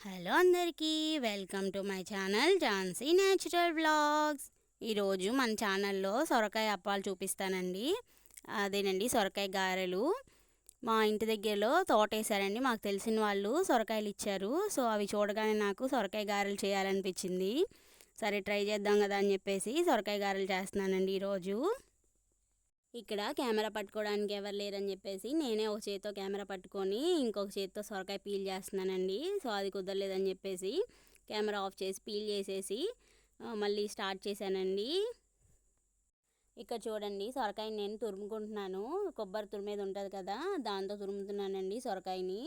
Hello అందరికీ, welcome to my channel Jhansi natural vlogs. ఈరోజు మన ఛానల్లో సొరకాయ అప్పాలు చూపిస్తానండి. అదేనండి సొరకాయ గారెలు. మా ఇంటి దగ్గరలో తోట వేసారండి, మాకు తెలిసిన వాళ్ళు సొరకాయలు ఇచ్చారు. సో అవి చూడగానే నాకు సొరకాయ గారెలు చేయాలనిపించింది. సరే ట్రై చేద్దాం కదా అని చెప్పేసి సొరకాయ గారెలు చేస్తున్నానండి ఈరోజు. ఇక్కడ కెమెరా పట్టుకోవడానికి ఎవరు లేరని చెప్పేసి నేనే ఒక చేతితో కెమెరా పట్టుకొని ఇంకొక చేతితో సొరకాయ పీల్ చేస్తున్నానండి. సో అది కుదరలేదని చెప్పేసి కెమెరా ఆఫ్ చేసి పీల్ చేసేసి మళ్ళీ స్టార్ట్ చేశానండి. ఇక్కడ చూడండి, సొరకాయని నేను తురుముకుంటున్నాను. కొబ్బరి తురిమేది ఉంటుంది కదా, దాంతో తురుముతున్నానండి సొరకాయని.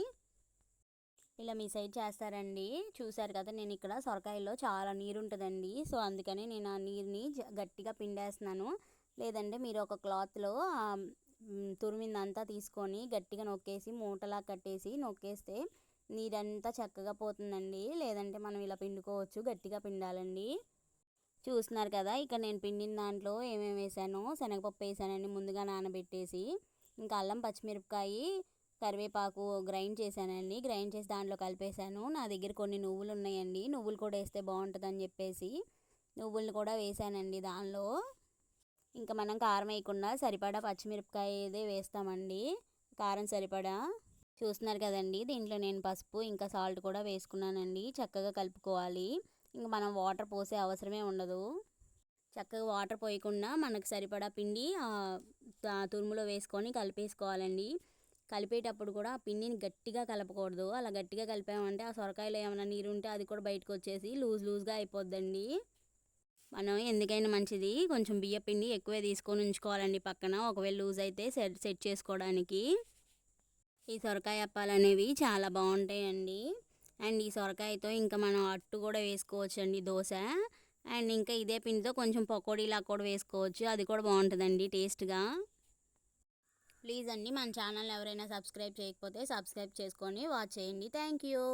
ఇలా మీ సైడ్ చేస్తారండి. చూసారు కదా, నేను ఇక్కడ సొరకాయలో చాలా నీరు ఉంటుందండి. సో అందుకని నేను ఆ నీరుని గట్టిగా పిండేస్తున్నాను. లేదంటే మీరు ఒక క్లాత్లో తురిమిందంతా తీసుకొని గట్టిగా నొక్కేసి మూటలా కట్టేసి నొక్కేస్తే నీరంతా చక్కగా పోతుందండి. లేదంటే మనం ఇలా పిండుకోవచ్చు, గట్టిగా పిండాలండి. చూస్తున్నారు కదా, ఇక్కడ నేను పిండిన దాంట్లో ఏమేమి వేసానో శనగపప్పు వేసానండి ముందుగా నానబెట్టేసి. ఇంకా అల్లం, పచ్చిమిరపకాయ, కరివేపాకు గ్రైండ్ చేశానండి. గ్రైండ్ చేసి దాంట్లో కలిపేశాను. నా దగ్గర కొన్ని నువ్వులు ఉన్నాయండి, నువ్వులు కూడా వేస్తే బాగుంటుందని చెప్పేసి నువ్వులు కూడా వేసానండి దానిలో. ఇంకా మనం కారం వేయకుండా సరిపడా పచ్చిమిరపకాయ ఏదే వేస్తామండి, కారం సరిపడా. చూస్తున్నారు కదండి, దీంట్లో నేను పసుపు ఇంకా సాల్ట్ కూడా వేసుకున్నానండి. చక్కగా కలుపుకోవాలి. ఇంకా మనం వాటర్ పోసే అవసరమే ఉండదు. చక్కగా వాటర్ పోయకుండా మనకు సరిపడా పిండి తురుములో వేసుకొని కలిపేసుకోవాలండి. కలిపేటప్పుడు కూడా ఆ పిండిని గట్టిగా కలపకూడదు. అలా గట్టిగా కలిపామంటే ఆ సొరకాయలో ఏమైనా నీరు ఉంటే అది కూడా బయటకు వచ్చేసి లూజ్గా అయిపోద్దండి. మనం ఎందుకైనా మంచిది కొంచెం బియ్య పిండి ఎక్కువే తీసుకొని ఉంచుకోవాలండి పక్కన, ఒకవేళ లూజ్ అయితే సెట్ చేసుకోవడానికి. ఈ సొరకాయ అప్పాలు అనేవి చాలా బాగుంటాయండి. అండ్ ఈ సొరకాయతో ఇంకా మనం అట్టు కూడా వేసుకోవచ్చు అండి, దోశ. అండ్ ఇంకా ఇదే పిండితో కొంచెం పకోడీలా కూడా వేసుకోవచ్చు, అది కూడా బాగుంటుందండి టేస్ట్గా. ప్లీజ్ అండి, మన ఛానల్ ఎవరైనా సబ్స్క్రైబ్ చేయకపోతే సబ్స్క్రైబ్ చేసుకొని వాచ్ చేయండి. Thank you.